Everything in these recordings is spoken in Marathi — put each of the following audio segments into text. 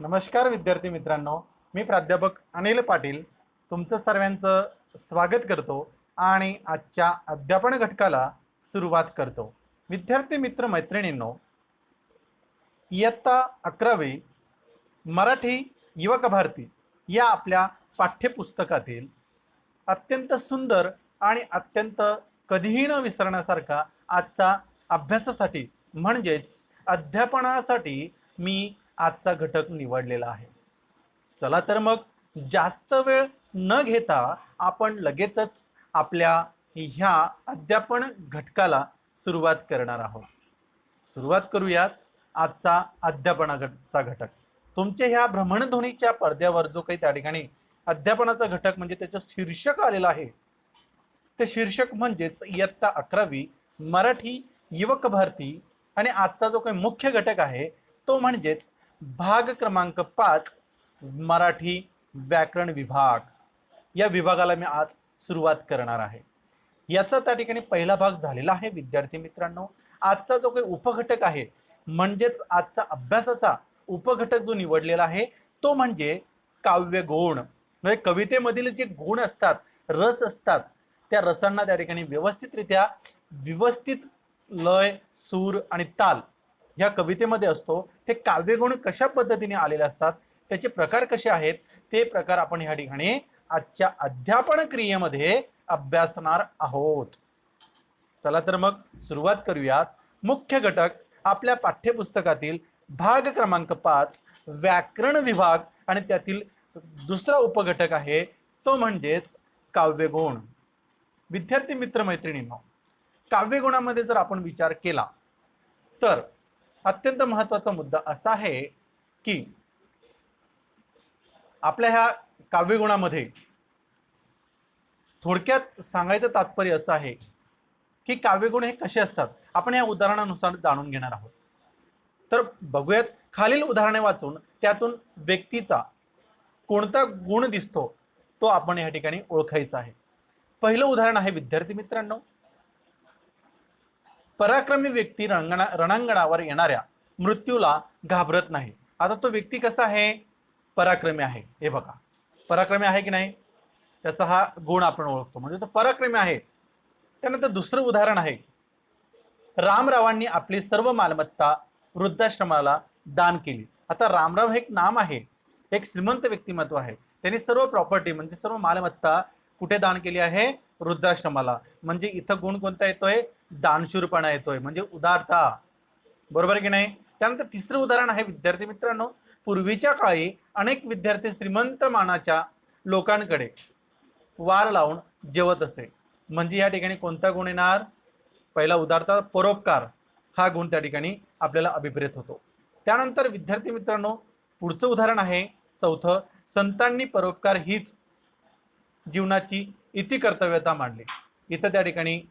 नमस्कार विद्यार्थी मित्रांनो, मी प्राध्यापक अनिल पाटील तुमचं सर्वांचं स्वागत करतो आणि आजच्या अध्यापन घटकाला सुरुवात करतो। विद्यार्थी मित्र मैत्रिणींनो, इयत्ता 11वी मराठी युवक भारती या आपल्या पाठ्यपुस्तकातील अत्यंत सुंदर आणि अत्यंत कधीही न विसरण्यासारखा आजचा अभ्यासासाठी म्हणजेच अध्यापनासाठी मी आजचा घटक निवडलेला आहे। चला तर मग जास्त वेळ न घेता आपण लगेचच आपल्या ह्या अध्यापन घटकाला सुरुवात करणार आहोत। सुरुवात करूयात आजचा अध्यापनाचा घटक। तुमच्या ह्या भ्रमणध्वनीच्या पडद्यावर जो काही त्या ठिकाणी अध्यापनाचा घटक म्हणजे त्याचं शीर्षक आलेलं आहे, ते शीर्षक म्हणजेच इयत्ता 11वी मराठी युवक भारती आणि आजचा जो काही मुख्य घटक आहे तो म्हणजेच भाग क्रमांक 5 मराठी व्याकरण विभाग। या विभागाला मी आज सुरुवात करणार आहे। याचा त्या ठिकाणी पहिला भाग झालेला आहे। विद्यार्थी मित्रांनो, आजचा जो काही उपघटक आहे म्हणजेच आजचा अभ्यासाचा उपघटक जो निवडलेला आहे तो म्हणजे काव्य गुण। म्हणजे कवितेमधील जे गुण असतात, रस असतात, त्या रसांना त्या ठिकाणी व्यवस्थित लय, सूर आणि ताल या कवितेमध्ये असतो। ते काव्यगुण कशा पद्धतीने आलेले असतात, त्याचे प्रकार कसे आहेत, ते प्रकार आपण ह्या ठिकाणी आजच्या अध्यापन क्रियेमध्ये अभ्यासणार आहोत। चला तर मग सुरुवात करूयात। मुख्य घटक आपल्या पाठ्यपुस्तकातील भाग क्रमांक 5 व्याकरण विभाग आणि त्यातील दुसरा उपघटक आहे तो म्हणजेच काव्यगुण। विद्यार्थी मित्र मैत्रिणींनो, काव्यगुणामध्ये जर आपण विचार केला तर अत्यंत महत्त्वाचा मुद्दा असा आहे की आपल्या ह्या काव्यगुणामध्ये थोडक्यात सांगायचं तात्पर्य असं आहे की काव्यगुण हे कसे असतात आपण या उदाहरणानुसार जाणून घेणार आहोत। तर बघूयात, खालील उदाहरणे वाचून त्यातून व्यक्तीचा कोणता गुण दिसतो तो आपण या ठिकाणी ओळखायचा आहे। पहिलं उदाहरण आहे विद्यार्थी मित्रांनो, पराक्रमी व्यक्ती रणांगणावर येणाऱ्या मृत्यूला घाबरत नाही। आता तो व्यक्ती कसा आहे? पराक्रमी आहे। हे बघा, पराक्रमी आहे की नाही, त्याचा हा गुण आपण ओळखतो, म्हणजे तो पराक्रमी आहे। त्यानंतर दुसरं उदाहरण आहे, रामरावांनी आपली सर्व मालमत्ता वृद्धाश्रमाला दान केली। आता रामराव हे एक नाम आहे, एक श्रीमंत व्यक्तिमत्व आहे। त्यांनी सर्व प्रॉपर्टी म्हणजे सर्व मालमत्ता कुठे दान केली आहे? वृद्धाश्रमाला। म्हणजे इथं गुण कोणता येतोय? दानशूरपणा येतोय, म्हणजे उदारता। बरोबर की नाही? त्यानंतर तिसरं उदाहरण आहे विद्यार्थी मित्रांनो, पूर्वीच्या काळी अनेक विद्यार्थी श्रीमंत मानाच्या लोकांकडे वार लावून जेवत असे। म्हणजे या ठिकाणी कोणता गुण येणार? पहिला उदारता, परोपकार हा गुण त्या ठिकाणी आपल्याला अभिप्रेत होतो। त्यानंतर विद्यार्थी मित्रांनो, पुढचं उदाहरण आहे चौथं, संतांनी परोपकार हीच जीवनाची इति कर्तव्यता मांडली। इथं त्या ठिकाणी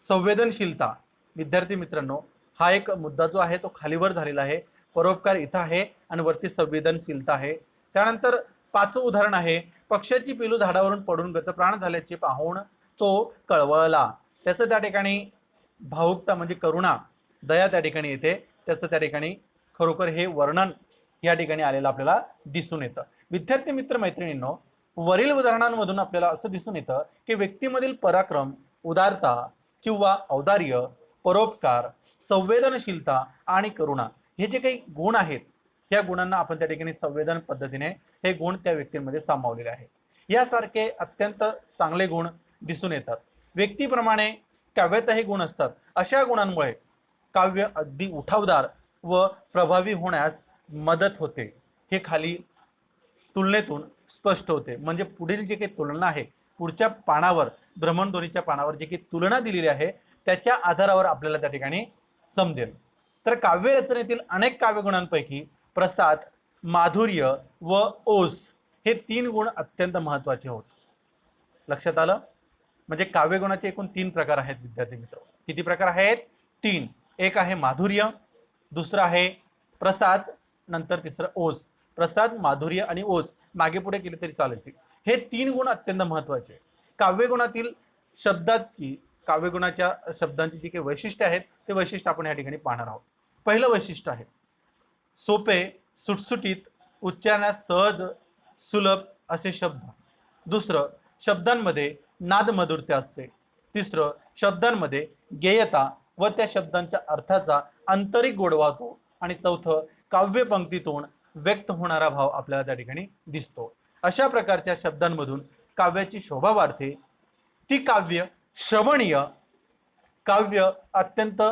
संवेदनशीलता, विद्यार्थी मित्रांनो, हा एक मुद्दा जो आहे तो खालीवर झालेला आहे। परोपकार इथं आहे आणि वरती संवेदनशीलता आहे। त्यानंतर पाचवं उदाहरण आहे, पक्षाची पिलू झाडावरून पडून गतप्राण झाल्याचे पाहून तो कळवळला। त्याचं त्या ठिकाणी भावुकता म्हणजे करुणा, दया त्या ठिकाणी येते। त्याचं त्या ठिकाणी खरोखर हे वर्णन या ठिकाणी आलेलं आपल्याला दिसून येतं। विद्यार्थी मित्र मैत्रिणींनो, वरील उदाहरणांमधून आपल्याला असं दिसून येतं की व्यक्तीमधील पराक्रम, उदारता किंवा औदार्य, परोपकार, संवेदनशीलता आणि करुणा हे जे काही गुण आहेत, या गुणांना आपण त्या ठिकाणी संवेदन पद्धतीने हे गुण त्या व्यक्तींमध्ये सामावलेले आहेत। यासारखे अत्यंत चांगले गुण दिसून येतात। व्यक्तीप्रमाणे काव्यातही गुण असतात। अशा गुणांमुळे काव्य अगदी उठावदार व प्रभावी होण्यास मदत होते, हे खाली तुलनेतून स्पष्ट होते। म्हणजे पुढील जे काही तुलना आहे, पुढच्या पानावर भ्रमणध्वनीच्या पानावर जे काही तुलना दिलेली आहे त्याच्या आधारावर आपल्याला त्या ठिकाणी समजेल। तर काव्य रचनेतील अनेक काव्यगुणांपैकी प्रसाद, माधुर्य व ओज हे 3 गुण अत्यंत महत्त्वाचे होत। लक्षात आलं? म्हणजे काव्यगुणाचे एकूण 3 प्रकार आहेत विद्यार्थी मित्र। किती प्रकार आहेत? 3। एक आहे माधुर्य, दुसरं आहे प्रसाद, नंतर तिसरं ओज। प्रसाद, माधुर्य आणि ओज मागे पुढे केले तरी चालेल। हे 3 गुण अत्यंत महत्त्वाचे। काव्यगुणातील काव्यगुणाच्या शब्दांची जी काही वैशिष्ट्ये आहेत ते वैशिष्ट्य आपण या ठिकाणी पाहणार आहोत। पहिलं वैशिष्ट्य आहे सोपे सुटसुटीत, उच्चारण्यास सहज, सुलभ असे शब्द. दुसरं, शब्दांमध्ये नादमधुरता असते. तिसरं, शब्दांमध्ये गेयता व त्या शब्दांच्या अर्थाचा आंतरिक गोडवा होतो. आणि चौथं, काव्यपंक्तीतून व्यक्त होणारा भाव आपल्याला त्या ठिकाणी दिसतो. अशा प्रकारच्या शब्दांमधून काव्याची शोभा वाढते. ती काव्य श्रवणीय, काव्य अत्यंत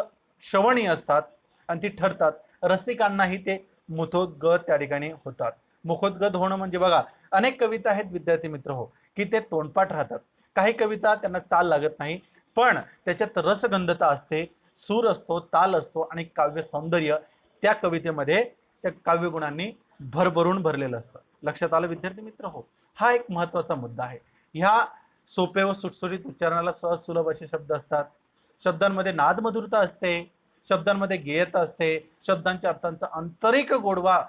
श्रवणीय असतात आणि ती ठरतात. रसिकांनाही ते मुखोद्गत त्या ठिकाणी होतात. मुखोद्गत होणं म्हणजे बघा, अनेक कविता आहेत विद्यार्थी मित्र हो, की ते तोंडपाठ राहतात. काही कविता त्यांना चाल लागत नाही, पण त्याच्यात रसगंधता असते, सूर असतो, ताल असतो आणि काव्य सौंदर्य त्या कवितेमध्ये त्या काव्यगुणांनी भरभरून भरलेलं असतं. लक्षात आलं विद्यार्थी मित्र हो. हा एक महत्वाचा मुद्दा आहे. ह्या सोपे व सुटसुटीत उच्चारणाला सहज सुलभ असे शब्द असतात. शब्दांमध्ये नादमधुरता असते, शब्दांमध्ये गेयता असते, शब्दांच्या अर्थांचा आंतरिक गोडवा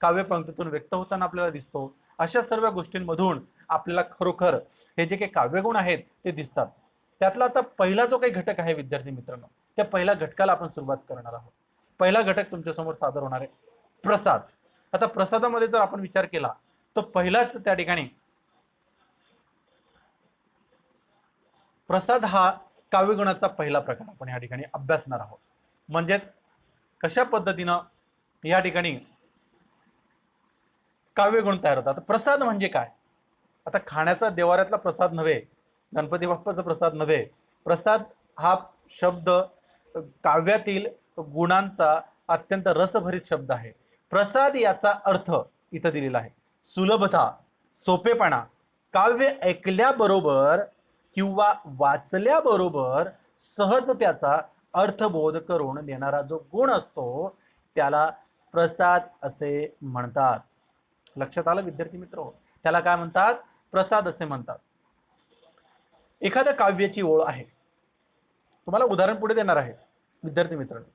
काव्यपंक्तीतून व्यक्त होताना आपल्याला दिसतो. अशा सर्व गोष्टींमधून आपल्याला खरोखर हे जे काही काव्यगुण आहेत ते दिसतात. त्यातला आता पहिला जो काही घटक आहे विद्यार्थी मित्रांनो, त्या पहिल्या घटकाला आपण सुरुवात करणार आहोत. पहिला घटक तुमच्यासमोर सादर होणार आहे प्रसाद. आता प्रसादामध्ये जर आपण विचार केला तर पहिलाच त्या ठिकाणी प्रसाद हा काव्यगुणाचा पहिला प्रकार आपण या ठिकाणी अभ्यासणार आहोत. म्हणजेच कशा पद्धतीनं या ठिकाणी काव्यगुण तयार होतात. प्रसाद म्हणजे काय? आता खाण्याचा देवाऱ्यातला प्रसाद नव्हे, गणपती बाप्पाचा प्रसाद नव्हे. प्रसाद हा शब्द काव्यातील गुणांचा अत्यंत रसभरीत शब्द आहे. प्रसाद याचा अर्थ इथं दिलेला आहे. सुलभता, सोपेपणा, काव्य ऐकल्याबरोबर किंवा वाचल्याबरोबर सहज त्याचा अर्थबोध करून देणारा जो गुण असतो त्याला प्रसाद असे म्हणतात. लक्षात आलं विद्यार्थी मित्र? त्याला काय म्हणतात? प्रसाद असे म्हणतात. एखाद्या काव्याची ओळ आहे, तुम्हाला उदाहरण पुढे देणार आहे विद्यार्थी मित्रांनो.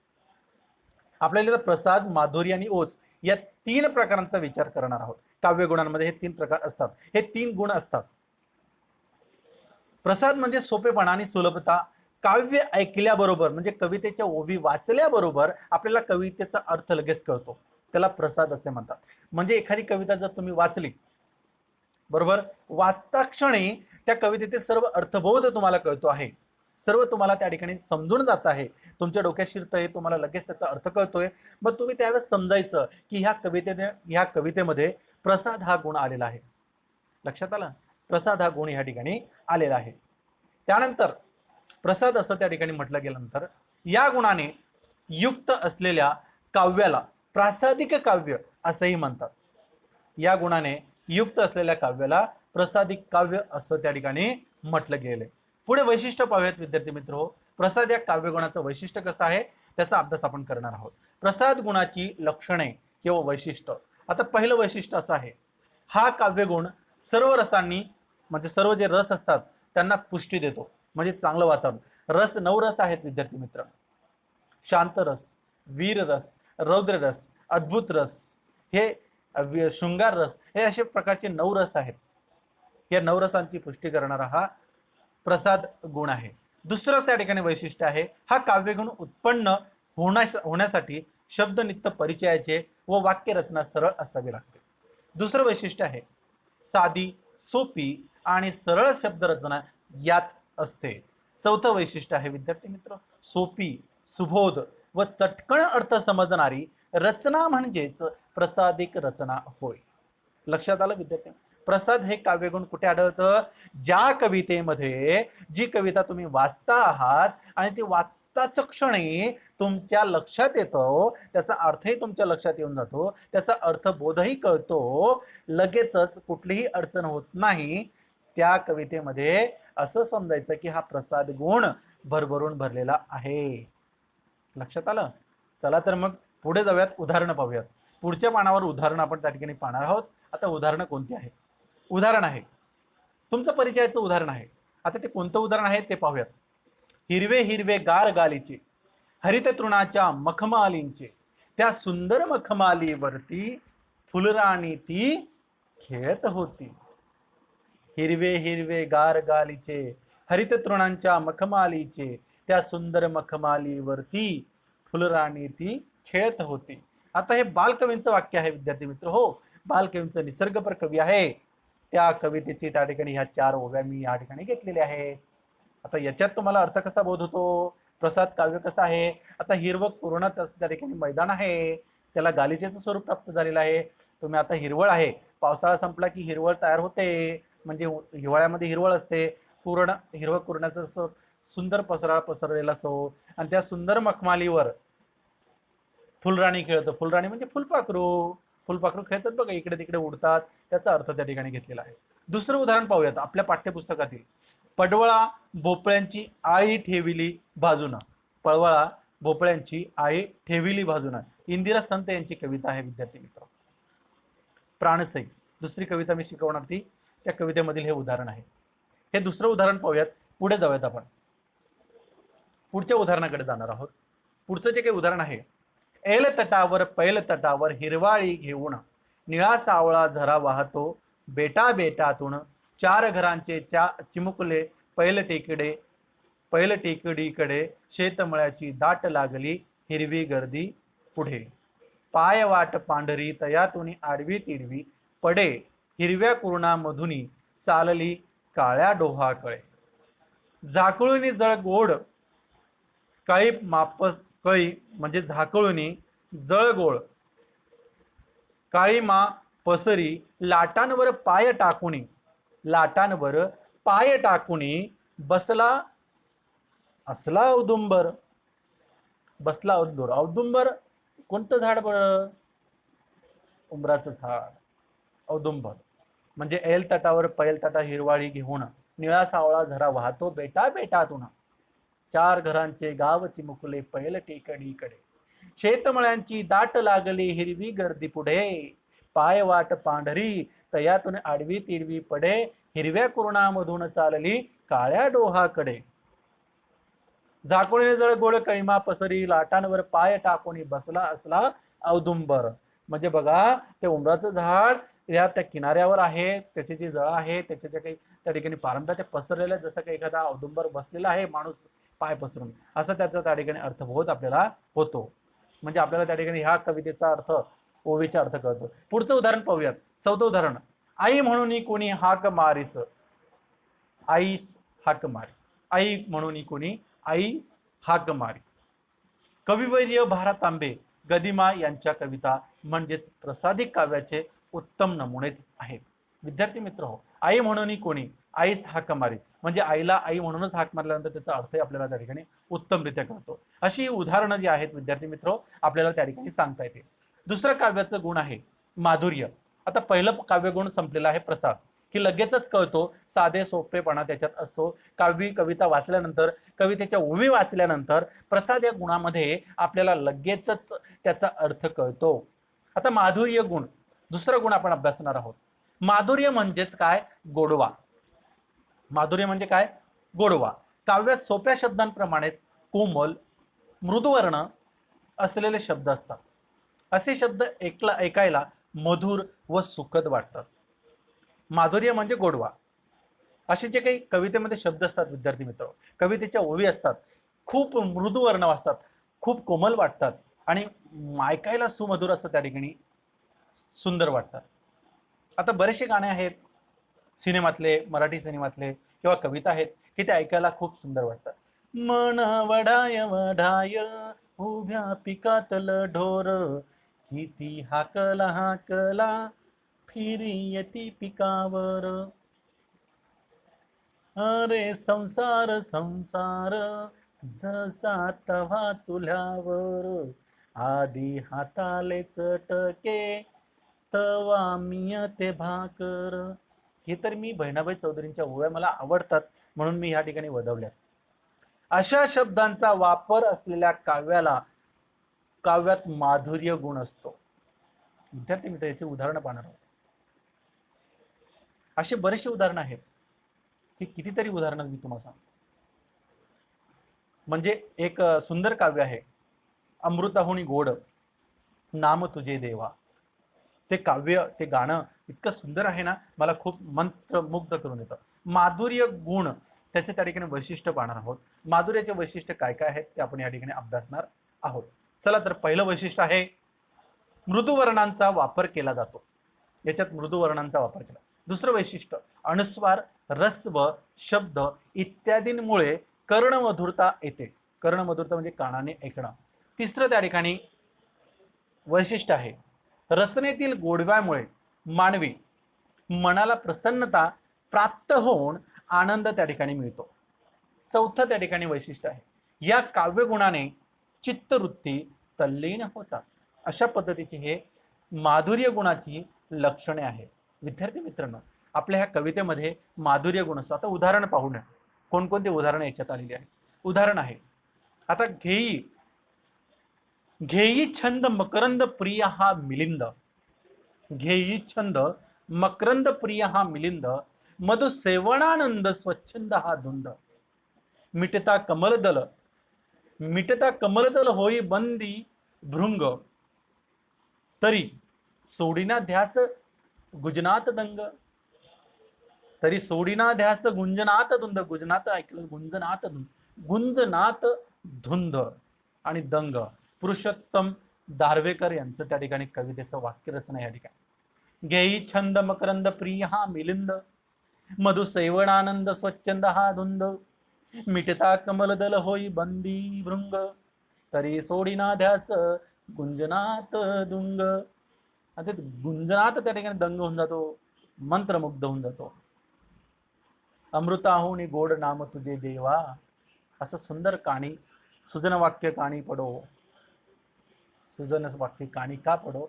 आपल्याला प्रसाद, माधुर्य आणि ओज या तीन प्रकारांचा विचार करणार आहोत. काव्यगुणांमध्ये हे तीन प्रकार असतात, हे तीन गुण असतात. प्रसाद म्हणजे सोपेपणा आणि सुलभता. काव्य ऐकल्याबरोबर म्हणजे कवितेच्या ओवी वाचल्याबरोबर आपल्याला कवितेचा अर्थ लगेच कळतो, त्याला प्रसाद असे म्हणतात. म्हणजे एखादी कविता जर तुम्ही वाचली बरोबर, वाचता क्षणी त्या कवितेतील सर्व अर्थबोध तुम्हाला कळतो आहे, सर्व तुम्हाला त्या ठिकाणी समजून जात आहे, तुमच्या डोक्यात शिरतंय, तुम्हाला लगेच त्याचा अर्थ कळतोय. मग तुम्ही त्यावेळेस समजायचं की ह्या कवितेमध्ये प्रसाद हा गुण आलेला आहे. लक्षात आलं? प्रसाद हा गुण ह्या ठिकाणी आलेला आहे. त्यानंतर प्रसाद असं त्या ठिकाणी म्हटलं गेल्यानंतर या गुणाने युक्त असलेल्या काव्याला प्रासादिक काव्य असंही म्हणतात. या गुणाने युक्त असलेल्या काव्याला प्रसादिक काव्य असं त्या ठिकाणी म्हटलं गेले. पुढे वैशिष्ट्य पाहूयात विद्यार्थी मित्र हो. प्रसाद या काव्यगुणाचं वैशिष्ट्य कसं आहे त्याचा अभ्यास आपण करणार आहोत. प्रसाद गुणाची लक्षणे किंवा वैशिष्ट्य. आता पहिलं वैशिष्ट्य असं आहे, हा काव्यगुण सर्व रसांनी म्हणजे सर्व जे रस असतात त्यांना पुष्टी देतो, म्हणजे चांगलं वातावरण. रस 9 रस आहेत विद्यार्थी मित्र. शांत रस, वीर रस, रौद्र रस, अद्भुत रस, हे शृंगार रस, हे असे प्रकारचे 9 रस आहेत. या 9 रसांची पुष्टी करणारा हा प्रसाद गुण आहे. दुसरं त्या ठिकाणी वैशिष्ट्य आहे, हा काव्यगुण उत्पन्न होण्यासाठी शब्दनित्य परिचयाचे व वाक्यरचना सरळ असावी लागते. दुसरं वैशिष्ट्य आहे, साधी, सोपी आणि सरळ शब्दरचना यात असते. चौथं वैशिष्ट्य आहे विद्यार्थी मित्र, सोपी, सुबोध व चटकन अर्थ समजणारी रचना म्हणजेच प्रसादिक रचना होय. लक्षात आलं विद्यार्थी? प्रसाद हे काव्यगुण कुठे आढळतं? ज्या कवितेमध्ये, जी कविता तुम्ही वाचता आहात आणि ती वाचताच क्षणी तुमच्या लक्षात येतो, त्याचा अर्थही तुमच्या लक्षात येऊन जातो, त्याचा अर्थबोधही कळतो, लगेचच कुठलीही अडचण होत नाही, त्या कवितेमध्ये असं समजायचं की हा प्रसाद गुण भरभरून भरलेला आहे. लक्षात आलं? चला तर मग पुढे जाऊयात, उदाहरणं पाहूयात. पुढच्या पानावर उदाहरण आपण त्या ठिकाणी पाहणार आहोत. आता उदाहरणं कोणती आहेत? उदाहरण आहे तुमचं परिचयाचं उदाहरण आहे. आता ते कोणतं उदाहरण आहे ते पाहूयात. हिरवे हिरवे गार गालीचे, हरित तृणाच्या मखमालींचे, त्या सुंदर मखमालीवरती फुलराणी ती खेळत होती. हिरवे हिरवे गार गालीचे, हरित तृणांच्या मखमालीचे, त्या सुंदर मखमालीवरती फुलराणी ती खेळत होती. आता हे बालकवींचं वाक्य आहे विद्यार्थी मित्र. हो, बालकवींचं निसर्गपर कवी आहे. त्या कवितेची त्या ठिकाणी ह्या 4 ओव्या मी या ठिकाणी घेतलेल्या आहेत. आता याच्यात तुम्हाला अर्थ कसा बोध होतो? प्रसाद काव्य कसं आहे? आता हिरवं पूर्ण त्या ठिकाणी मैदान आहे, त्याला गालिचेचं स्वरूप प्राप्त झालेलं आहे. तुम्ही आता हिरवळ आहे, पावसाळा संपला की हिरवळ तयार होते, म्हणजे हिवाळ्यामध्ये हिरवळ असते. पूर्ण हिरवं कुरणाचं असं सुंदर पसरा पसरलेला असो, आणि त्या सुंदर मखमालीवर फुलराणी खेळतं. फुलराणी म्हणजे फुलपाखरू. फुलपाखरू खेळतात बघा, इकडे तिकडे उडतात. त्याचा अर्थ त्या ठिकाणी घेतलेला आहे. दुसरं उदाहरण पाहूयात आपल्या पाठ्यपुस्तकातील. पडवळा भोपळ्यांची आळी ठेविली बाजूनं. पडवळा भोपळ्यांची आळी ठेविली बाजूनं, इंदिरा संत यांची कविता आहे विद्यार्थी मित्र. प्राणसई दुसरी कविता मी शिकवणार ती, त्या कवितेमधील हे उदाहरण आहे. हे दुसरं उदाहरण पाहूयात. पुढे जाऊयात आपण, पुढच्या उदाहरणाकडे जाणार आहोत. पुढचं जे काही उदाहरण आहे, एल तटावर पैल तटावर हिरवाळी घेऊन निळा सावळा झरा वाहतो बेटा बेटातून 4 घरांचे चिमुकले पैल टेकडीकडे शेतमळ्याची दाट लागली हिरवी गर्दी पुढे. पाय वाट पांढरी तयातून आडवी तिडवी पडे हिरव्या कुरणामधुनी चालली काळ्या डोहाकडे. झाकळुनी जळ गोड काळी मापस कळी म्हणजे झाकळुनी जळगोळ काळीमा पसरी लाटांवर पाय टाकुनी बसला असला औदुंबर. बसला औदुंबर कोणतं झाड बरं? उंबराचं झाड, औदुंबर. म्हणजे ऐल तटावर पैल तटा हिरवाळी घेऊन निळा सावळा झरा वाहतो बेटा बेटातून 4 घरांचे गाव चिमुकले पैल टेकडीकडे शेतमळ्यांची दाट लागली हिरवी गर्दी पुढे. पाय वाट पांढरी तयातून आडवी तिडवी पडे हिरव्या कुरणामधून चालली काळ्या डोहाकडे. झाकुळीने जळ गोळ कळीमा पसरी लाटांवर पाय टाकून बसला असला औदुंबर. म्हणजे बघा, ते उंबराचं झाड या त्या किनाऱ्यावर आहे, त्याची जी जळ आहे त्याच्या ज्या काही त्या ठिकाणी पारंब्या त्या पसरलेल्या, जसं काही एखादा औदुंबर बसलेला आहे माणूस पाय पसरून, असं त्याचा त्या ठिकाणी अर्थबोध आपल्याला होतो. म्हणजे आपल्याला त्या ठिकाणी ह्या कवितेचा अर्थ, ओवीचा अर्थ कळतो. पुढचं उदाहरण पाहूयात. 4थं उदाहरण. आई म्हणून कोणी हाक मारीस. आईस हाक मारी. आई म्हणून कोणी आईस हाक मारी. कविवर्य भा. रा. तांबे गदिमा यांच्या कविता म्हणजेच प्रसादिक काव्याचे उत्तम नमुनेच आहेत. विद्यार्थी मित्र हो, आई म्हणून कोणी आईस हाक मारी म्हणजे आईला आई म्हणूनच हाक मारल्यानंतर त्याचा अर्थही आपल्याला त्या ठिकाणी उत्तमरित्या कळतो. अशी उदाहरणं जी आहेत विद्यार्थी मित्र आपल्याला त्या ठिकाणी सांगता येते. दुसरं काव्याचं गुण आहे माधुर्य. आता पहिलं काव्यगुण संपलेला आहे प्रसाद, की लगेचच कळतो, साधे सोपेपणा त्याच्यात असतो. कविता वाचल्यानंतर, कवितेच्या ओवी वाचल्यानंतर प्रसाद या गुणामध्ये आपल्याला लगेचच त्याचा अर्थ कळतो. आता माधुर्य गुण, दुसरा गुण आपण अभ्यासणार आहोत. माधुर्य म्हणजेच काय? गोडवा. माधुर्य म्हणजे काय? गोडवा. काव्यात सोप्या शब्दांप्रमाणेच कोमल मृदुवर्ण असलेले शब्द असतात. असे शब्द ऐकायला मधुर व सुखद वाटतात. माधुर्य म्हणजे गोडवा. असे जे काही कवितेमध्ये शब्द असतात विद्यार्थी मित्र, कवितेच्या ओवी असतात, खूप मृदुवर्ण असतात, खूप कोमल वाटतात आणि ऐकायला सुमधुर असं त्या ठिकाणी सुंदर वाटतात. आता बरेचसे गाणे आहेत सिनेमातले, मराठी सिनेमातले किंवा कविता आहेत की ते ऐकायला खूप सुंदर वाटतात. मन वढाय वढाय उभ्या पिकातल ढोर किती हाकला हाकला फिरी येती पिकावर. अरे संसार संसार जसा तवा चुल्यावर आधी हाताले चटके तवा मियते भाकर. हे तर मी बहिणाबाई चौधरींच्या ओव्या मला आवडतात म्हणून मी या ठिकाणी वदवल्या. अशा शब्दांचा वापर असलेल्या काव्यात माधुर्य गुण असतो. विद्यार्थी मित्र याचे उदाहरण पाहणार आहोत. असे बरेचसे उदाहरण आहेत की कितीतरी उदाहरणं मी तुम्हाला सांगतो. म्हणजे एक सुंदर काव्य आहे अमृताहुनी गोड नाम तुझे देवा. ते काव्य, ते गाणं इतकं सुंदर आहे ना, मला खूप मंत्रमुग्ध करून येतं. माधुर्य गुण त्याचे त्या ठिकाणी वैशिष्ट्य पाहणार आहोत. माधुर्याचे वैशिष्ट्य काय काय आहेत ते आपण या ठिकाणी अभ्यासणार आहोत. चला तर पहिलं वैशिष्ट्य आहे मृदुवर्णांचा वापर केला जातो, याच्यात मृदुवर्णांचा वापर केला. दुसरं वैशिष्ट्य, अनुस्वार, रस्व, शब्द इत्यादींमुळे कर्णमधुरता येते. कर्णमधुरता म्हणजे कानाने ऐकणं. तिसरं त्या ठिकाणी वैशिष्ट्य आहे, रचनेतील गोडव्यामुळे मानवी मनाला प्रसन्नता प्राप्त होऊन आनंद त्या ठिकाणी मिळतो. चौथं त्या ठिकाणी वैशिष्ट्य आहे, या काव्यगुणाने चित्तवृत्ती तल्लीन होतात. अशा पद्धतीची हे माधुर्य गुणाची लक्षणे आहेत. विद्यार्थी मित्रांनो, आपल्या ह्या कवितेमध्ये माधुर्य गुण असतो. आता उदाहरण पाहू नये, कोणकोणते उदाहरण याच्यात आलेली आहेत. उदाहरण आहे, आता घेई घेई छंद मकरंद प्रिय हा मिलिंद. घेई छंद मकरंद प्रिय हा मिलिंद, मधु सेवनानंद स्वच्छंद हा धुंद. मिटता कमलदल होई बंदी भृंग, तरी सोडिना ध्यास गुजनात दंग. तरी सोडिना ध्यास गुंजनात धुंद. गुजनात ऐकलं, गुंजनात धुंद, गुंजनात धुंद आणि दंग. पुरुषोत्तम दार्वेकर यांचं त्या ठिकाणी कवितेचं वाक्यरचना या ठिकाणी. घेई छंद मकरंद प्रिय हा मिलिंद, मधु सेवनानंद स्वच्छंद हा धुंद. मिटता कमलदल होई बंदी भृंग, तरी सोडिना ध्यास गुंजनात दुंग. आता गुंजनात त्या ठिकाणी दंग होऊन जातो, मंत्रमुग्ध होऊन जातो. अमृताहुनी गोड नाम तुझे देवा, असं सुंदर काणी सुजन वाक्य काणी पडो. सुजन वाक्य काणी का पडो,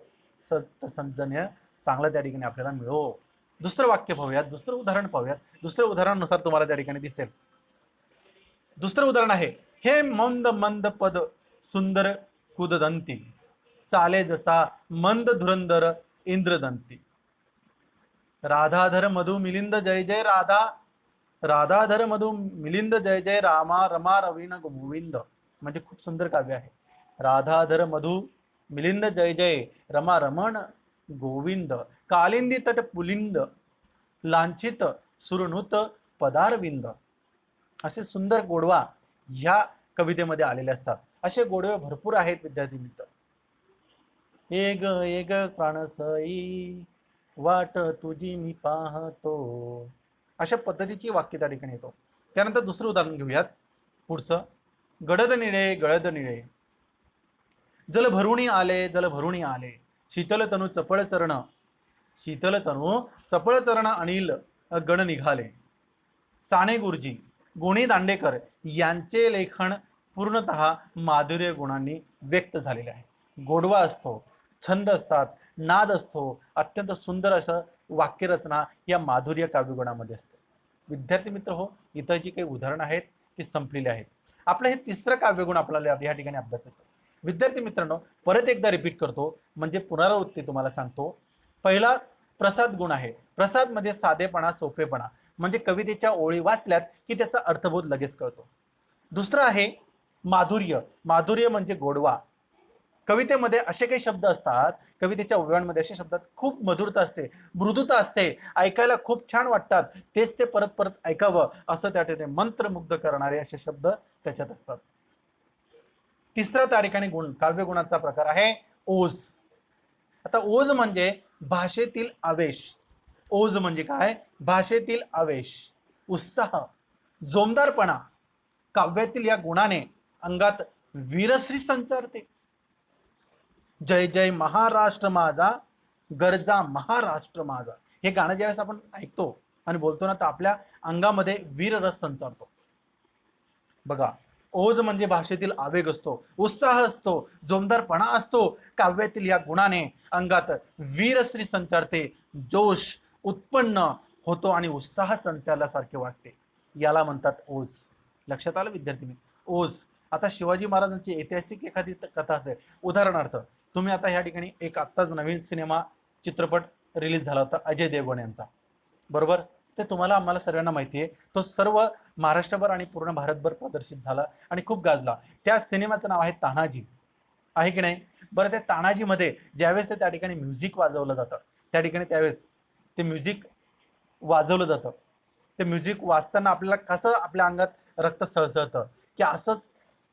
सत्य संजन्य चांगलं त्या ठिकाणी आपल्याला मिळो. दुसरं वाक्य पाहूयात, दुसरं उदाहरण पाहूयात. दुसऱ्या उदाहरणानुसार तुम्हाला त्या ठिकाणी दिसेल. दुसरं उदाहरण आहे, हे मंद मंद पद सुंदर कुददंती, चाले जसा मंद धुरंदर इंद्रदंती. राधाधर मधु मिलिंद जय जय राधा, राधाधर मधु मिलिंद जय जय रामा रमा रवीण गोविंद. म्हणजे खूप सुंदर काव्य आहे. राधाधर मधु मिलिंद जय जय रमा रमण गोविंद, कालिंदी तट पुलिंद लांछित सुरनुत पदारविंद. असे सुंदर गोडवा ह्या कवितेमध्ये आलेले असतात. असे गोडवे भरपूर आहेत विद्यार्थी मित्र. एक एक प्राणसई वाट तुझी मी पाहतो, अशा पद्धतीची वाक्य त्या ठिकाणी येतो. त्यानंतर दुसरं उदाहरण घेऊयात. पुढचं, गडद निळे जल भरुणी आले, शीतल तनु चपळ चरण अनिल गण निघाले. साने गुरुजी, गोणी दांडेकर यांचे लेखन पूर्णतः माधुर्य गुणांनी व्यक्त झालेले आहे. गोडवा असतो, छंद असतात, नाद असतो, अत्यंत सुंदर असं वाक्यरचना या माधुर्य काव्यगुणामध्ये असते. विद्यार्थी मित्र हो, इतर जी काही उदाहरणं आहेत ती संपलेली आहेत. आपलं हे तिसरं काव्यगुण आपल्याला या ठिकाणी अभ्यासायचं. विद्यार्थी मित्रांनो, परत एकदा रिपीट करतो, म्हणजे पुनरावृत्ती तुम्हाला सांगतो. पहिला प्रसाद गुण आहे. प्रसाद मध्ये साधेपणा, सोपेपणा, म्हणजे कवितेच्या ओळी वाचल्यात की त्याचा अर्थबोध लगेच कळतो. दुसरं आहे माधुर्य. माधुर्य म्हणजे गोडवा. कवितेमध्ये असे काही शब्द असतात, कवितेच्या ओव्यांमध्ये असे शब्दात खूप मधुरता असते, मृदुता असते, ऐकायला खूप छान वाटतात, तेच ते परत परत ऐकावं असं त्या ठिकाणी मंत्रमुग्ध करणारे असे शब्द त्याच्यात असतात. तिसरा त्या ठिकाणी गुण, काव्यगुणाचा प्रकार आहे ओज. आता ओज म्हणजे भाषेतील आवेश. ओज म्हणजे काय? भाषेतील आवेश, उत्साह, जोमदारपणा. काव्यातील या गुणाने अंगात वीरश्री संचारते. जय जय महाराष्ट्र माझा, गरजा महाराष्ट्र माझा, हे गाणं ज्यावेळेस आपण ऐकतो आणि बोलतो ना, तर आपल्या अंगामध्ये वीररस संचारतो. बघा, ओज म्हणजे भाषेतील आवेग असतो, उत्साह असतो, जोमदारपणा असतो. काव्यातील या गुणाने अंगात वीरश्री संचारते, जोश उत्पन्न होतो आणि उत्साह संचारल्यासारखे वाटते. याला म्हणतात ओज. लक्षात आलं विद्यार्थी? ओज. आता शिवाजी महाराजांची ऐतिहासिक एखादी कथा असेल, उदाहरणार्थ तुम्ही आता ह्या ठिकाणी एक आत्ताच नवीन सिनेमा चित्रपट रिलीज झाला होता अजय देवगण यांचा, बरोबर? ते तुम्हाला आम्हाला सर्वांना माहिती आहे. तो सर्व महाराष्ट्रभर आणि पूर्ण भारतभर प्रदर्शित झाला आणि खूप गाजला. त्या सिनेमाचं नाव आहे तानाजी, आहे की नाही? बरं, त्या तानाजीमध्ये ज्यावेळेस त्या ठिकाणी म्युझिक वाजवलं जातं, त्या ठिकाणी त्यावेळेस ते म्युझिक वाजवलं जातं. ते म्युझिक वाजताना आपल्याला कसं आपल्या अंगात रक्त सळसळतं, की असंच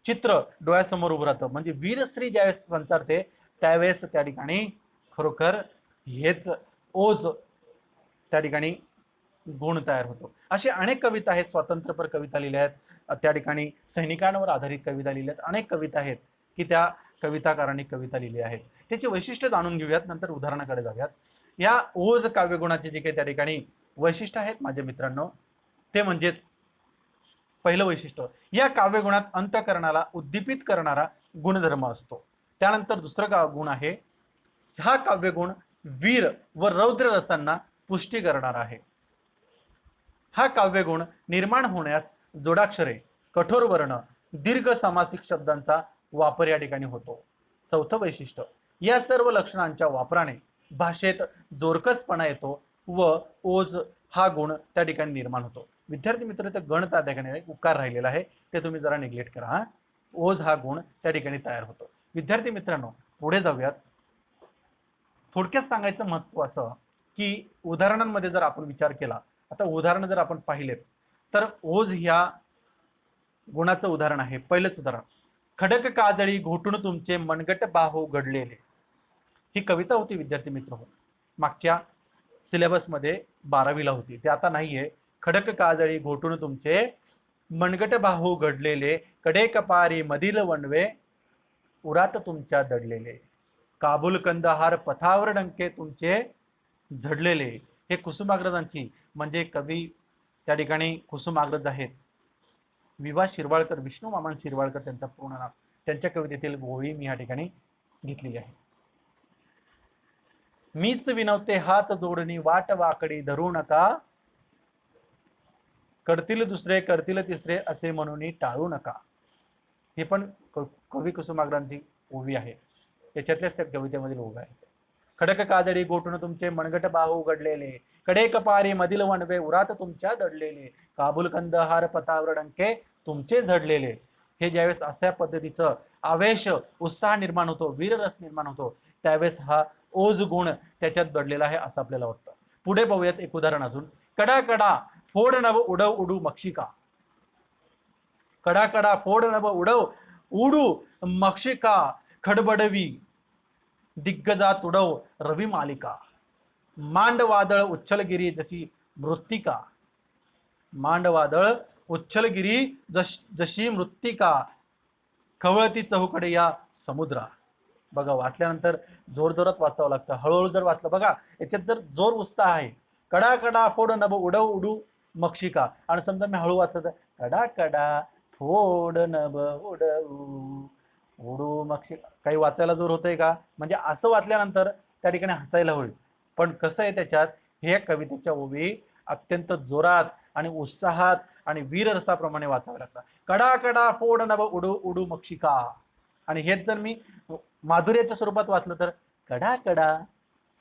चित्र डोळ्यासमोर उभं राहतं. म्हणजे वीरश्री ज्यावेळेस संचारते त्यावेळेस त्या ठिकाणी खरोखर हेच ओज त्या ठिकाणी गुण तयार होतो. असे अनेक कविता आहेत, स्वातंत्र्यपर कविता लिहिल्या आहेत, त्या ठिकाणी सैनिकांवर आधारित कविता लिहिल्या आहेत, अनेक कविता आहेत की त्या कविताकारांनी कविता लिहिली आहेत. त्याची वैशिष्ट्य जाणून घेऊयात, नंतर उदाहरणाकडे जाऊयात. या ओज काव्यगुणाचे जे काही त्या ठिकाणी वैशिष्ट्य आहेत माझ्या मित्रांनो, ते म्हणजेच पहिलं वैशिष्ट्य, या काव्यगुणात अंतःकरणाला उद्दीपित करणारा गुणधर्म असतो. त्यानंतर दुसरं गुण आहे, हा काव्यगुण वीर व रौद्र रसांना पुष्टी करणारा आहे. हा काव्यगुण निर्माण होण्यास जोडाक्षरे, कठोर वर्ण, दीर्घ समासिक शब्दांचा वापर या ठिकाणी होतो. चौथं वैशिष्ट्य, या सर्व लक्षणांच्या वापराने भाषेत जोरकसपणा येतो व ओज हा गुण त्या ठिकाणी निर्माण होतो. विद्यार्थी मित्र, ते गण त्या ठिकाणी उकार राहिलेला आहे, ते तुम्ही जरा निग्लेक्ट करा. ओज हा गुण त्या ठिकाणी तयार होतो. विद्यार्थी मित्रांनो, पुढे जाऊयात. थोडक्यात सांगायचं महत्व असं की उदाहरणांमध्ये जर आपण विचार केला, आता उदाहरण जर आपण पाहिलेत तर ओज ह्या गुणाचं उदाहरण आहे. पहिलंच उदाहरण, खडक काजळी घोटून तुमचे मनगट बाहू घडलेले. ही कविता होती विद्यार्थी मित्र हो, मागच्या सिलेबसमध्ये 12वीला होती, ते आता नाहीये. खडक काजळी घोटून तुमचे मनगट बाहू घडलेले, कडे कपारी मधील वणवे उरात तुमच्या दडलेले, काबूल कंदहार पथावर डंके तुमचे झडलेले. हे कुसुमाग्रजांची, म्हणजे कवी त्या ठिकाणी कुसुमाग्रज आहेत, विवा शिरवाळकर, विष्णू मामान शिरवाळकर त्यांचा पूर्ण नाव, त्यांच्या कवितेतील गोळी मी या ठिकाणी घेतलेली आहे. मीच विनवते हात जोडणी वाट वाकडी धरू नका, करतील दुसरे करतील तिसरे असे म्हणून टाळू नका. हे पण कवी कुसुमाग्रजांची ओवी आहे, त्याच्यातल्याच त्या कवितेमधील ओवी आहे. खडक काजळी गोटून तुमचे मनगट बाहू उघडलेले, कडे कपारी मधील वणवे उरात तुमच्या दडलेले, काबूल कंदहार पथावर डंके तुमचे झडलेले. हे ज्यावेळेस अशा पद्धतीचं आवेश उत्साह निर्माण होतो, वीररस निर्माण होतो, त्यावेळेस हा ओज गुण त्याच्यात दडलेला आहे असं आपल्याला वाटतं. पुढे पाहूयात एक उदाहरण अजून. कडा कडा फोड नभ उडव उडू मक्षिका. कडा कडा फोड नभ उडव उडू मक्षिका, खडबडवी दिग्गजा तुडव रवी मालिका, मांड वादळ उच्छलगिरी जशी मृत्तिका. मांड वादळ उच्छलगिरी जशी मृत्तिका, खवळती चहूकडे या समुद्रा. बघा, वाचल्यानंतर जोर जोरात वाचावं लागतं, हळूहळू जर वाचलं, बघा याच्यात जर जोर उत्साह आहे, कडा कडा फोड नभ उडव उडू मक्षिका, आणि समजा मी हळू वाचलं तर कडा कडा फोड नभ उडवू उडू मक्षिका. काही वाचायला जोर होतोय का? म्हणजे असं वाचल्यानंतर त्या ठिकाणी हसायला होईल. पण कसं आहे, त्याच्यात हे कवितेच्या ओवी अत्यंत जोरात आणि उत्साहात आणि वीररसाप्रमाणे वाचावे लागतात. कडा कडा फोड नभ उडू उडू मक्षिका. आणि हेच जर मी माधुर्याच्या स्वरूपात वाचलं तर कडा कडा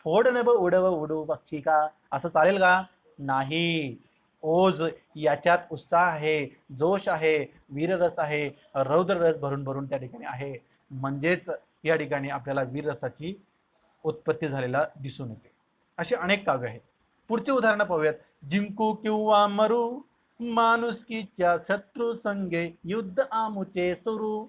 फोड नभ उडव उडू मक्षिका, असं चालेल का? नाही. ओज याच्यात उत्साह आहे, जोश आहे, वीररस आहे, रौद्र रस भरून भरून त्या ठिकाणी आहे. म्हणजेच या ठिकाणी आपल्याला वीररसाची उत्पत्ती झालेला दिसून येते. अशी अनेक काव्य आहेत. पुढचे उदाहरण पाहूयात. जिंकू किंवा मरू माणुसकीच्या शत्रू संगे युद्ध आमुचे सुरू.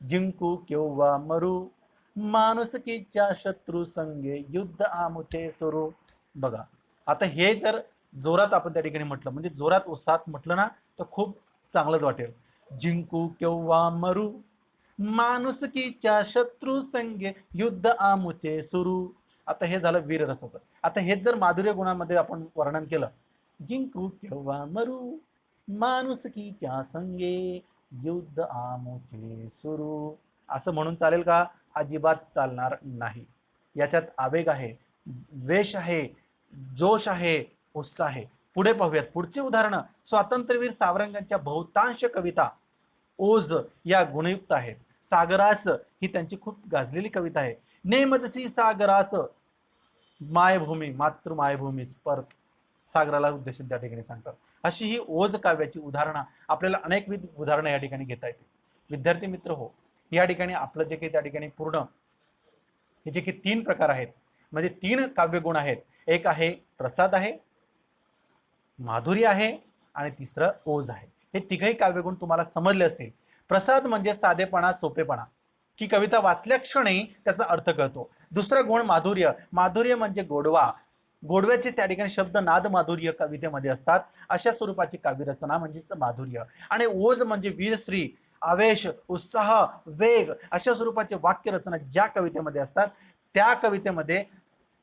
जिंकू किंवा मरू माणुसकीच्या शत्रू संगे युद्ध आमुचे सुरू. बघा, आता हे जर जोरात आपण त्या ठिकाणी म्हटलं, म्हणजे जोरात उत्साहात म्हटलं ना, तर खूप चांगलंच वाटेल. जिंकू किंवा मरू माणुसकीच्या शत्रू संगे युद्ध आमुचे सुरू. आता हे झालं वीररसाचं. आता हेच जर माधुर्य गुणामध्ये आपण वर्णन केलं, जिंकू किंवा मरू माणुसकीच्या संगे युद्ध आमुचे सुरू, असं म्हणून चालेल का? अजिबात चालणार नाही. याच्यात आवेग आहे, वेश आहे, जोश आहे, उत्साह आहे. पुढे पाहूयात पुढचे उदाहरण. स्वातंत्र्यवीर सावरकरांच्या बहुतांश कविता ओज या गुणयुक्त आहेत. सागरास ही त्यांची खूप गाजलेली कविता आहे. नेमजसी सागरास मायभूमी, मातृमायभूमी परत सागराला उद्देशून त्या ठिकाणी सांगतात. अशी ही ओज काव्याची उदाहरणं आपल्याला अनेकविध उदाहरणं या ठिकाणी घेता येतील. विद्यार्थी मित्र हो, या ठिकाणी आपलं जे काही त्या ठिकाणी पूर्ण हे जे काही 3 प्रकार आहेत, म्हणजे 3 काव्यगुण आहेत. एक आहे प्रसाद आहे, माधुर्य आहे आणि तिसरं ओज आहे. हे तिघही काव्यगुण तुम्हाला समजले असतील. प्रसाद म्हणजे साधेपणा, सोपेपणा. की कविता वाचल्या क्षणी त्याचा अर्थ कळतो. दुसरा गुण माधुर्य. माधुर्य म्हणजे गोडवा. गोडव्याचे त्या ठिकाणी शब्द नाद माधुर्य कवितेमध्ये असतात. अशा स्वरूपाची काव्यरचना म्हणजेच माधुर्य. आणि ओज म्हणजे वीरश्री, आवेश, उत्साह, वेग अशा स्वरूपाचे वाक्य रचना ज्या कवितेमध्ये असतात त्या कवितेमध्ये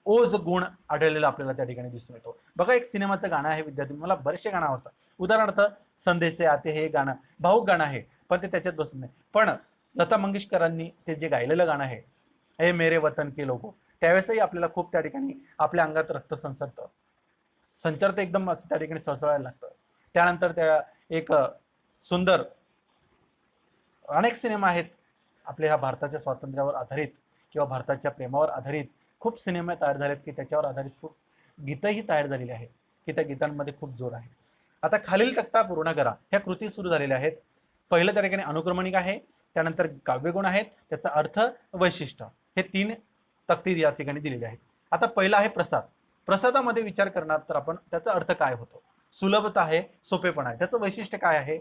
ओज गुण आढळलेला आपल्याला त्या ठिकाणी दिसून येतो. बघा, एक सिनेमाचं गाणं आहे विद्यार्थी, मला बरेचसे गाणं आवडतं. उदाहरणार्थ संदेश से आते हे गाणं भाऊक गाणं आहे, पण ते त्याच्यात बसत नाही. पण लता मंगेशकरांनी ते जे गायलेलं गाणं आहे, हे मेरे वतन के लोगो, त्यावेळेसही आपल्याला खूप त्या ठिकाणी आपल्या अंगात रक्त संचरतं एकदम असं त्या ठिकाणी सळसळायला लागतं. त्यानंतर त्या एक सुंदर अनेक सिनेमा आहेत आपल्या ह्या भारताच्या स्वातंत्र्यावर आधारित किंवा भारताच्या प्रेमावर आधारित खूप सिनेमे तयार झालेत की त्याच्यावर आधारित खूप गीतही तयार झालेली आहेत की त्या गीतांमध्ये खूप जोर आहे. आता खालील तक्ता पूर्ण करा ह्या कृती सुरू झालेल्या आहेत. पहिलं त्या ठिकाणी अनुक्रमणिक आहे, त्यानंतर काव्यगुण आहेत, त्याचा अर्थ, वैशिष्ट्य, हे 3 तक्ते या ठिकाणी दिलेले आहेत. आता पहिला आहे प्रसाद. प्रसादामध्ये विचार करणार तर आपण त्याचा अर्थ काय होतो. सुलभता आहे, सोपेपणा आहे. त्याचं वैशिष्ट्य काय आहे,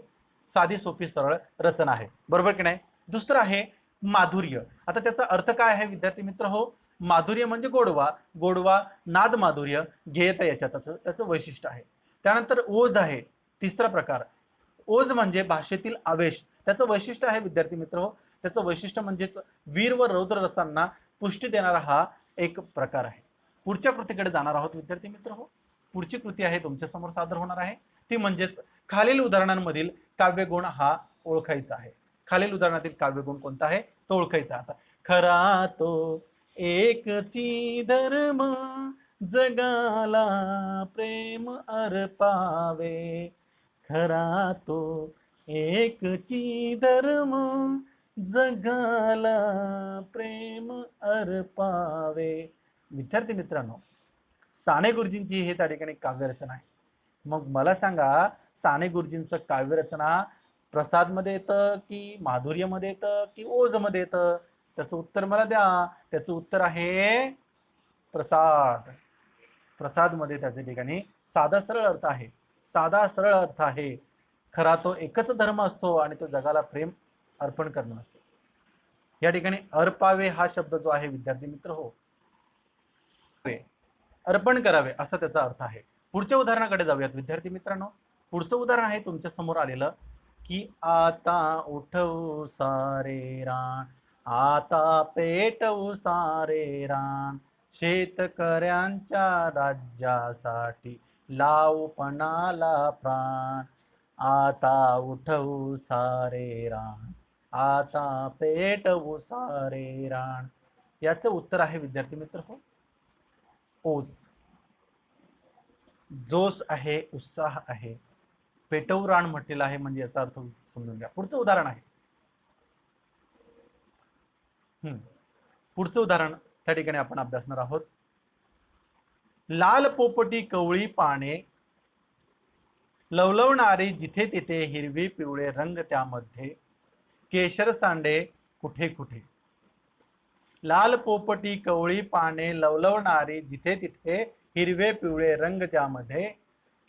साधी सोपी सरळ रचना आहे, बरोबर की नाही. दुसरं आहे माधुर्य. आता त्याचा अर्थ काय आहे विद्यार्थी मित्र हो, माधुर्य म्हणजे गोडवा, गोडवा नाद माधुर्य घेता याच्यात त्याचं वैशिष्ट्य आहे. त्यानंतर ओज आहे तिसरा प्रकार. ओज म्हणजे भाषेतील आवेश, त्याचं वैशिष्ट्य आहे विद्यार्थी मित्र हो. त्याचं वैशिष्ट्य म्हणजेच वीर व रौद्र रसांना पुष्टी देणारा हा एक प्रकार आहे. पुढच्या कृतीकडे जाणार आहोत विद्यार्थी मित्र हो. पुढची कृती आहे तुमच्या समोर सादर होणार आहे, ती म्हणजेच खालील उदाहरणांमधील काव्यगुण हा ओळखायचा आहे. खालील उदाहरणातील काव्यगुण कोणता आहे तो ओळखायचा. आता खरा तो एकची धर्म जगाला प्रेम अर्पावे, खरा तो एकची धर्म जगाला प्रेम अर्पावे. विद्यार्थी मित्रांनो, साने गुरुजींची हे त्या ठिकाणी काव्यरचना आहे. मग मला सांगा, साने गुरुजींचं काव्यरचना प्रसादमध्ये येतं की माधुर्यमध्ये येतं की ओजमध्ये येतं? त्याचं उत्तर मला द्या. त्याचं उत्तर आहे प्रसाद. प्रसादमध्ये त्याच्या ठिकाणी साधा सरळ अर्थ आहे, साधा सरळ अर्थ आहे. खरा तो एकच धर्म असतो आणि तो जगाला प्रेम अर्पण करणं असतो. या ठिकाणी अर्पावे हा शब्द जो आहे विद्यार्थी मित्र हो, अर्पण करावे असा त्याचा अर्थ आहे. पुढच्या उदाहरणाकडे जाऊयात विद्यार्थी मित्रांनो. पुढचं उदाहरण आहे तुमच्या समोर आलेलं की आता उठवू सारे रान, आता पेटवू सारे रान, शेतकऱ्यांच्या राज्यासाठी लावू पणाला प्राण, आता उठवू सारे रान, आता पेटवू सारे रान. याचं उत्तर आहे विद्यार्थी मित्र हो, ओज. जोश आहे, उत्साह आहे. पेटवू रान म्हटलेला आहे म्हणजे याचा अर्थ समजून घ्या. पुढचं उदाहरण आहे, पुढचं उदाहरण त्या ठिकाणी आपण अभ्यासणार आहोत. लाल पोपटी कवळी पाने लवलवणारे जिथे तिथे, हिरवे पिवळे रंग त्यामध्ये, केशर सांडे कुठे कुठे. लाल पोपटी कवळी पाने लवलवणारे जिथे तिथे, हिरवे पिवळे रंग त्यामध्ये,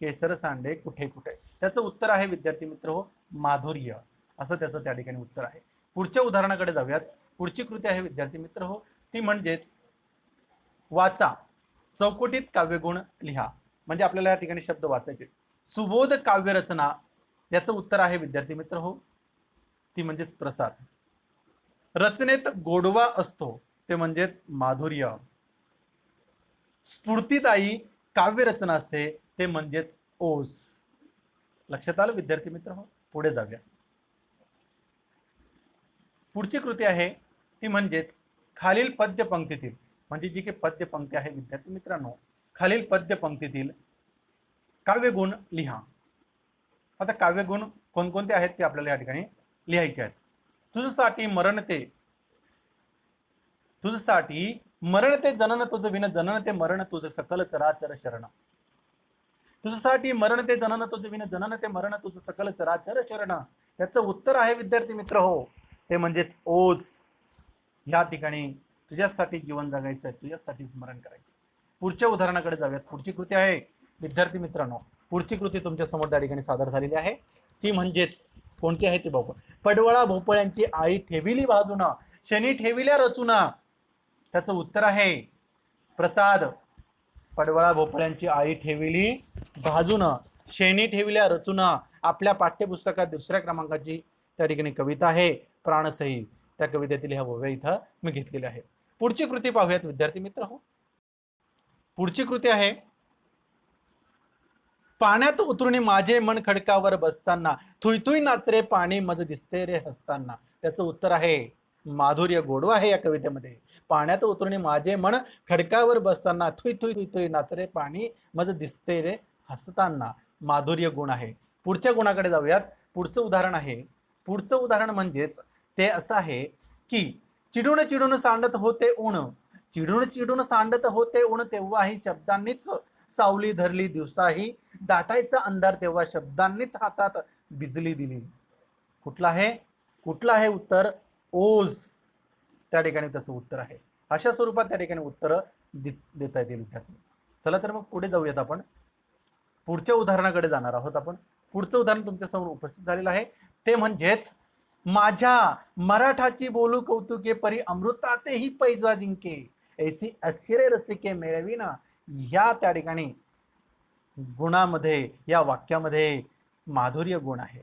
केसर सांडे कुठे कुठे. त्याचं उत्तर आहे विद्यार्थी मित्र हो, माधुर्य असं त्याचं त्या ठिकाणी उत्तर आहे. पुढच्या उदाहरणाकडे जाऊयात. पुढची कृती आहे विद्यार्थी मित्र हो, ती म्हणजेच वाचा, चौकटीत काव्यगुण लिहा. म्हणजे आपल्याला या ठिकाणी शब्द वाचायचे. सुबोध काव्यरचना याचं उत्तर आहे विद्यार्थी मित्र हो, ती म्हणजेच प्रसाद. रचनेत गोडवा असतो ते म्हणजेच माधुर्य. स्फूर्तिदायी काव्यरचना असते ते म्हणजेच ओज. लक्षात आलं विद्यार्थी मित्र हो. पुढे जाऊया. पुढची कृती आहे ती म्हणजेच खालील पद्य पंक्तीतील, म्हणजे जी काही पद्य पंक्ती आहे विद्यार्थी मित्रांनो, खालील पद्य पंक्तीतील काव्यगुण लिहा. आता काव्यगुण कोणकोणते आहेत ते आपल्याला या ठिकाणी लिहायचे आहेत. तुझसाठी मरण ते, तुझसाठी मरण ते जनन तुझ विन, जनन ते मरण तुझ सकल चराचर शरण. तुझसाठी मरण ते जनन तुझ विन, जनन ते मरण तुझ सकल चराचर शरण. त्याचं उत्तर आहे विद्यार्थी मित्र हो, ते म्हणजेच ओज. या ठिकाणी तुझ्यासाठी जीवन जगायचं आहे, तुझ्यासाठी स्मरण करायचं. पुढच्या उदाहरणाकडे जाऊयात. पुढची कृती आहे विद्यार्थी मित्रांनो, पुढची कृती तुमच्या समोर त्या ठिकाणी सादर झालेली आहे. ती म्हणजेच कोणती आहे ती बघू. पडवळा भोपळ्यांची आई ठेविली बाजून, शेणी ठेविल्या रचुना, त्याचं उत्तर आहे प्रसाद. पडवळा भोपळ्यांची आई ठेविली भाजून, शेणी ठेविल्या रचुना. आपल्या पाठ्यपुस्तकात दुसऱ्या क्रमांकाची त्या ठिकाणी कविता आहे प्राणसही. त्या कवितेतील ह्या ओव्या इथं मी घेतलेल्या आहेत. पुढची कृती पाहूयात विद्यार्थी मित्र हो. पुढची कृती आहे पाण्यात उतरुणी माझे मन खडकावर बसताना, थुई थुई नाचरे पाणी मज दिसते रे हसताना. त्याचं उत्तर आहे माधुर्य गोडवा आहे या कवितेमध्ये. पाण्यात उतरुणी माझे मन खडकावर बसताना, थुई थुई थुई थुई नाचरे पाणी मज दिसते रे हसताना. माधुर्य गुण आहे. पुढच्या गुणाकडे जाऊयात. पुढचं उदाहरण आहे, पुढचं उदाहरण म्हणजेच ते असं आहे की चिडून चिडून सांडत होते ऊन, चिडून चिडून सांडत होते ऊन, तेव्हाही शब्दांनीच सावली धरली, दिवसाही दाटायचा अंधार, तेव्हा शब्दांनीच हातात बिजली दिली. कुठला आहे, कुठलं आहे उत्तर? ओझ. त्या ठिकाणी त्याचं उत्तर आहे. अशा स्वरूपात त्या ठिकाणी उत्तर देता येतील विद्यार्थी. चला तर मग पुढे जाऊयात. आपण पुढच्या उदाहरणाकडे जाणार आहोत. आपण पुढचं उदाहरण तुमच्यासमोर उपस्थित झालेलं आहे. ते म्हणजेच माझ्या मराठाची बोलू कौतुके, परी अमृतातेही पैजा जिंके, ऐसी अक्षरे रसिके मेळविना. ह्या त्या ठिकाणी गुणामध्ये, या वाक्यामध्ये माधुर्य गुण आहे.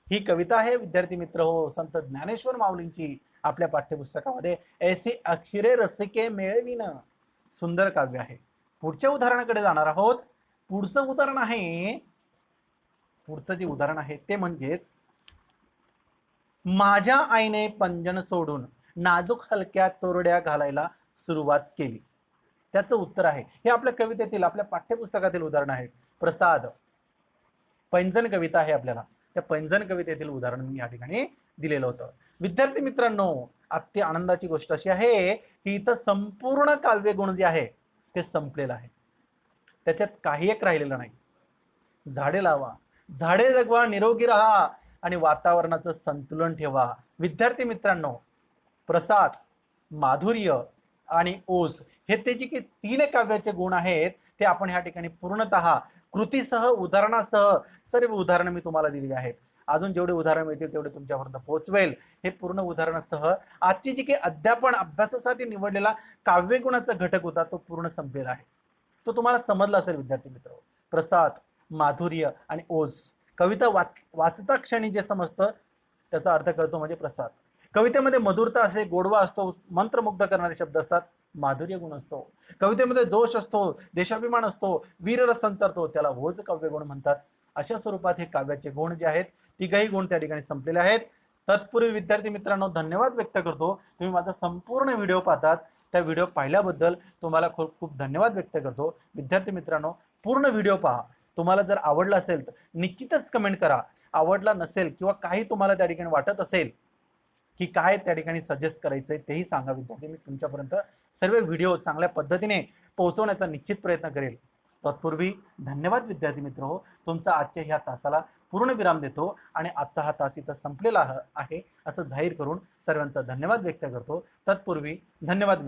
ही कविता आहे विद्यार्थी मित्र हो संत ज्ञानेश्वर माऊलींची. आपल्या पाठ्यपुस्तकामध्ये ऐसी अक्षरे रसिके मेळविना, सुंदर काव्य आहे. पुढच्या उदाहरणाकडे जाणार आहोत. पुढचं उदाहरण आहे, पुढचं जे उदाहरण आहे ते म्हणजेच माझ्या आईने पंजन सोडून नाजूक हलक्या तोरड्या घालायला सुरुवात केली. त्याचं उत्तर आहे. हे आपल्या कवितेतील, आपल्या पाठ्यपुस्तकातील उदाहरण आहे. प्रसाद. पैंजण कविता आहे आपल्याला. त्या पैंजण कवितेतील उदाहरण मी या ठिकाणी दिलेलं होतं. विद्यार्थी मित्रांनो, अति आनंदाची गोष्ट अशी आहे की इथं संपूर्ण काव्यगुण जे आहे ते संपलेलं आहे. त्याच्यात काही एक राहिलेलं नाही. झाडे लावा, झाडे जगवा, निरोगी राहा आणि वातावरणाचं संतुलन ठेवा. विद्यार्थी मित्रांनो, प्रसाद, माधुर्य आणि ओझ हे ते जे की 3 काव्याचे गुण आहेत ते आपण ह्या ठिकाणी पूर्णतः कृतीसह, उदाहरणासह सर्व उदाहरणं मी तुम्हाला दिलेली आहेत. अजून जेवढे उदाहरण मिळतील तेवढे तुमच्यापर्यंत पोहोचवेल. हे पूर्ण उदाहरणासह आजची जी काही अध्यापन अभ्यासासाठी निवडलेला काव्यगुणाचा घटक होता तो पूर्ण संपलेला आहे. तो तुम्हाला समजला असेल विद्यार्थी मित्र. प्रसाद, माधुर्य आणि ओझ. कविता वाचता क्षणी जे समजतं त्याचा अर्थ कळतो म्हणजे प्रसाद. कवितेमध्ये मधुरता असते, गोडवा असतो, मंत्रमुग्ध करणारे शब्द असतात, माधुर्य गुण असतो. कवितेमध्ये जोश असतो, देशाभिमान असतो, वीररस संचारतो, त्याला ओझ काव्यगुण म्हणतात. अशा स्वरूपात हे काव्याचे गुण जे आहेत, तिघही गुण त्या ठिकाणी संपलेले आहेत. तत्पूर्वी विद्यार्थी मित्रांनो धन्यवाद व्यक्त करतो. तुम्ही माझा संपूर्ण व्हिडिओ पाहतात. त्या व्हिडिओ पाहिल्याबद्दल तुम्हाला खूप खूप धन्यवाद व्यक्त करतो. विद्यार्थी मित्रांनो, पूर्ण व्हिडिओ पहा. तुम्हाला जर आवडला असेल तर निश्चितच कमेंट करा. आवडला नसेल किंवा काही तुम्हाला त्या ठिकाणी वाटत असेल की काय त्या ठिकाणी सजेस्ट करायचंय तेही सांगा विद्यार्थी. मी तुमच्यापर्यंत सर्व व्हिडिओ चांगल्या पद्धतीने पोहोचवण्याचा निश्चित प्रयत्न करेल. तत्पूर्वी धन्यवाद विद्यार्थी मित्र हो. तुमचा आजच्या ह्या तासाला पूर्ण विराम देतो आणि आजचा हा तास इथं संपलेला आहे असं जाहीर करून सर्वांचा धन्यवाद व्यक्त करतो. तत्पूर्वी धन्यवाद.